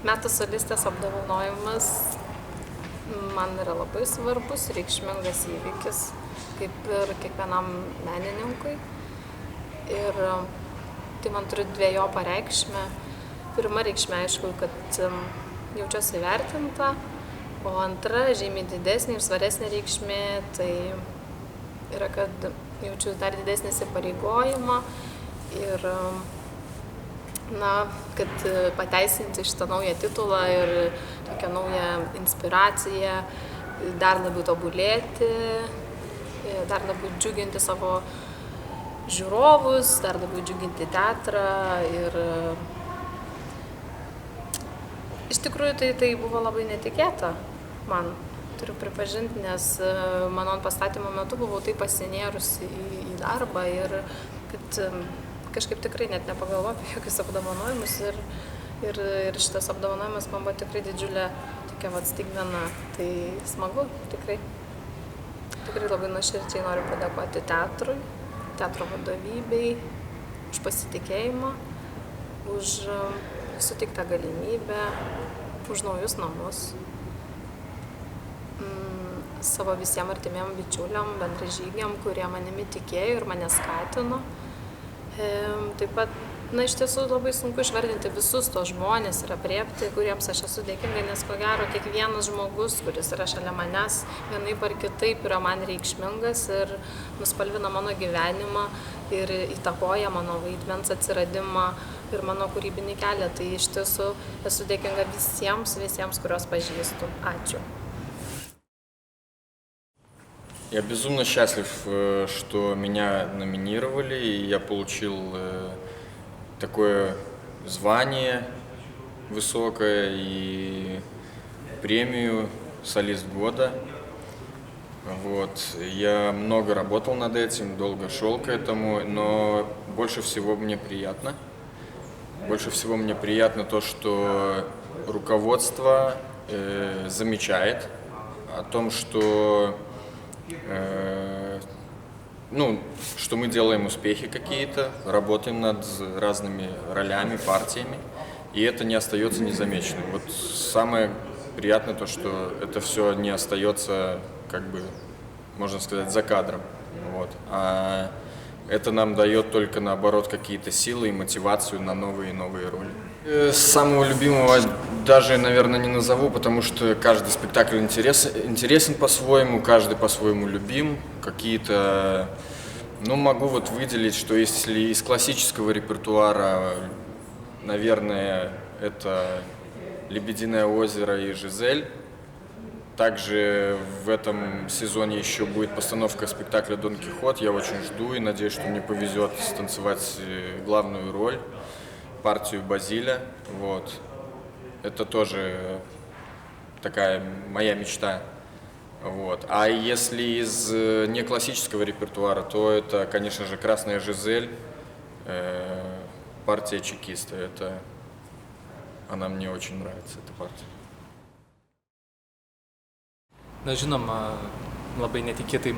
Metų solistės apdovanojimas man yra labai svarbus, reikšmingas įvykis, kaip ir kiekvienam menininkui. Ir tai man turi dvejopą reikšmę. Pirma reikšmė, aišku, kad jaučiuosi įvertinta, o antra, žymiai didesnė ir svaresnė reikšmė, tai yra, kad jaučiu dar didesnį įsipareigojimą ir kad pateisinti šitą naują titulą ir tokią naują inspiraciją, dar labiau tobulėti, dar labiau džiuginti savo žiūrovus, dar labiau džiuginti teatrą ir iš tikrųjų tai buvo labai netikėta man, turiu pripažinti, nes mano pastatymo metu buvau taip pasinėrusi į darbą ir kad kažkaip tikrai net nepagalvojau apie jokius apdovanojimus ir šitas apdovanojimas man buvo tikrai didžiulė tokia staigmena. Tai smagu, tikrai labai nuoširdžiai noriu padėkoti teatrui, teatro vadovybei, už pasitikėjimą, už suteiktą galimybę, už naujus namus, savo visiems artimiem bičiuliam, bendražygiam, kurie manimi tikėjo ir mane skatino. Taip pat, iš tiesų labai sunku išvardinti visus tos žmonės ir aprėpti, kuriems aš esu dėkinga, nes ko gero kiekvienas žmogus, kuris yra šalia manęs, vienaip ar kitaip yra man reikšmingas ir nuspalvina mano gyvenimą ir įtakoja mano vaidmens atsiradimą ir mano kūrybinį kelią. Tai iš tiesų esu dėkinga visiems, kuriuos pažįstu. Ačiū. Я безумно счастлив, что меня номинировали, и я получил такое звание высокое и премию «Солист года». Я много работал над этим, долго шел к этому, но больше всего мне приятно. Больше всего мне приятно то, что руководство замечает о том, что что мы делаем успехи какие-то, работаем над разными ролями, партиями, и это не остается незамеченным. Самое приятное то, что это все не остается, можно сказать, за кадром. А это нам дает только, наоборот, какие-то силы и мотивацию на новые и новые роли. Самого любимого даже, наверное, не назову, потому что каждый спектакль интересен по-своему, каждый по-своему любим. Какие-то, могу выделить, что если из классического репертуара, наверное, это «Лебединое озеро» и «Жизель». Также в этом сезоне еще будет постановка спектакля «Дон Кихот». Я очень жду и надеюсь, что мне повезет станцевать главную роль, партию Базиля. Это тоже такая моя мечта. А если из неклассического репертуара, то это, конечно же, «Красная Жизель», партия чекиста. Она мне очень нравится, эта партия. Žinoma, labai netikėtai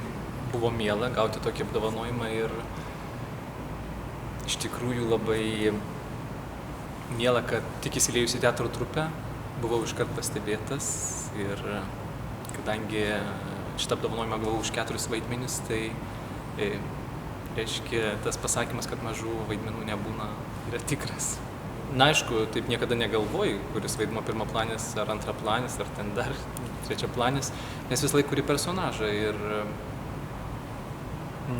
buvo miela gauti tokį apdovanojimą ir iš tikrųjų labai miela, kad tik įsiliejus į teatro trupę buvau iškart pastebėtas ir kadangi šitą apdovanojimą gavau už 4 vaidmenis, tai reiškia tas pasakymas, kad mažų vaidmenų nebūna, yra tikras. Aišku, taip niekada negalvoju, kuris vaidmo pirmaplanis ar antraplanis, ar ten dar trečiaplanis, nes vis laik kuri personažą ir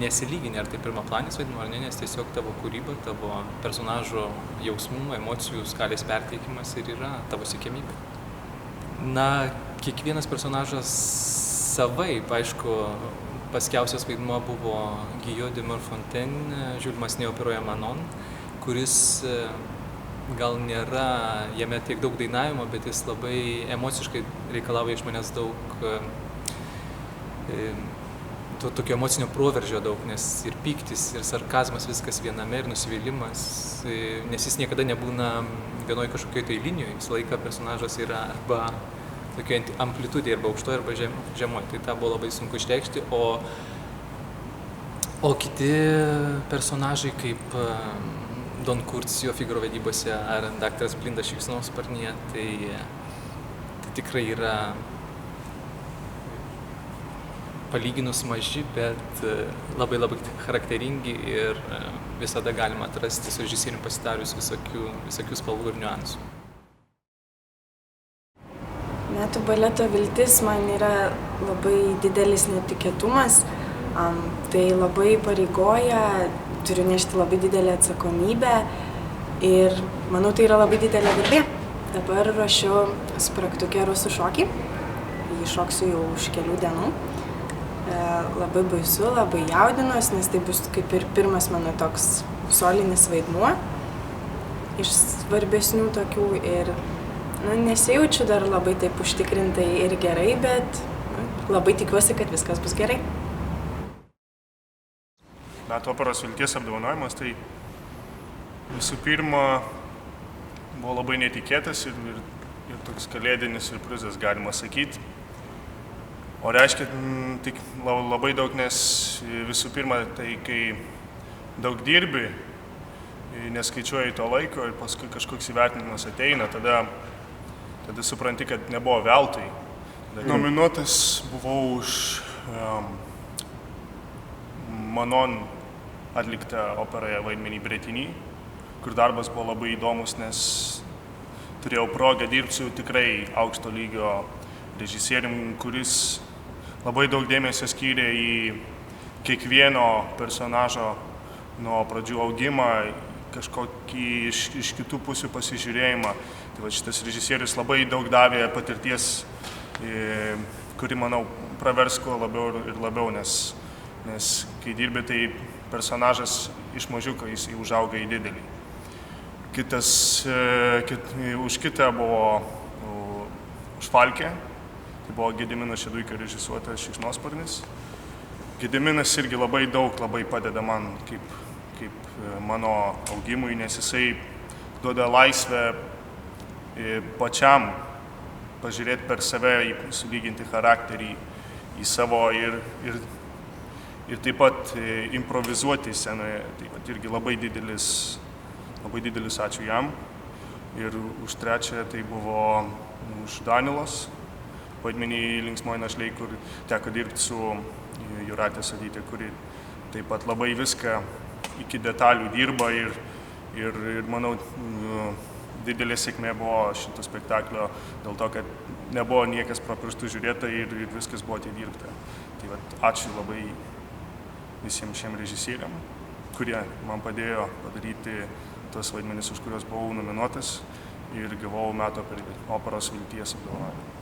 nesilygini, ar tai pirmaplanis vaidmo ar ne, nes tiesiog tavo kūryba, tavo personažo jausmų, emocijų skalės perteikimas ir yra tavo siekiamybė. Kiekvienas personažas savaip, aišku, paskiausias vaidmuo buvo Guillaume de Morfontaine, Jules Massenet operoje Manon, kuris gal nėra jame tiek daug dainavimo, bet jis labai emociškai reikalauja iš manęs daug tokio emocinio proveržio daug, nes ir pyktis, ir sarkazmas viskas viename, ir nusivylimas, nes jis niekada nebūna vienoj kažkokioj tai linijoje, visą laiką personažas yra arba tokioje amplitudėje, arba aukštoje, arba žemoje, tai tą buvo labai sunku išreikšti, o kiti personažai kaip Don Curcio Figaro vedybose ar daktaras Blinda Šikšnosparnyje, tai tikrai yra palyginus maži, bet labai charakteringi ir visada galima atrasti su režisieriumi pasidarius visokių spalvų ir niuansų. Metų baleto viltis man yra labai didelis netikėtumas, tai labai pareigoja, turiu nešti labai didelę atsakomybę ir manau, tai yra labai didelė garbė. Dabar ruošiu spragtukę rusų šokį, jį šoksiu jau už kelių dienų. Labai baisu, labai jaudinuos, nes tai bus kaip ir pirmas mano toks solinis vaidmuo iš svarbesnių tokių ir nesijaučiu dar labai taip užtikrintai ir gerai, bet labai tikiuosi, kad viskas bus gerai. Metų operos vilties apdovanojimas tai visų pirma buvo labai netikėtas ir toks kalėdinis siurprizas, galima sakyti. O reiškia tik labai daug, nes visų pirma, tai kai daug dirbi, neskaičiuoji to laiko ir paskui kažkoks įvertinimas ateina, tada supranti, kad nebuvo veltui. Nominuotas buvau už Manon atliktą operoje vaidmenį Bretiny, kur darbas buvo labai įdomus, nes turėjau progą dirbti su tikrai aukšto lygio režisierium, kuris labai daug dėmesio skyrė į kiekvieno personažo nuo pradžių augimą, kažkokį iš kitų pusių pasižiūrėjimą. Tai šitas režisierius labai daug davė patirties, kuri, manau, pravers kuo labiau ir labiau, nes kai dirbi, tai personažas iš mažiuko jis užauga į didelį. Už kitą buvo Švalkė. Tai buvo Gedimino Šeduikio režisuotas Šikšnosparnis. Gediminas irgi labai padeda man kaip mano augimui, nes jisai duoda laisvę pačiam pažiūrėti per save, sulyginti charakterį į savo ir taip pat improvizuoti scenoje. Taip pat irgi labai didelis ačiū jam. Ir už trečią tai buvo už Danilos vaidmenį Linksmoji našlė, kur teko dirbti su Jūratė Sadytė, kuri taip pat labai viską iki detalių dirba ir manau, didelė sėkmė buvo šito spektaklio dėl to, kad nebuvo niekas pro pirštų žiūrėta ir viskas buvo atidirbta. Tai ačiū labai visiems šiem režisieriam, kurie man padėjo padaryti tos vaidmenis, už kuriuos buvau nominuotas ir gavau metų operos vilties apdovanojimą.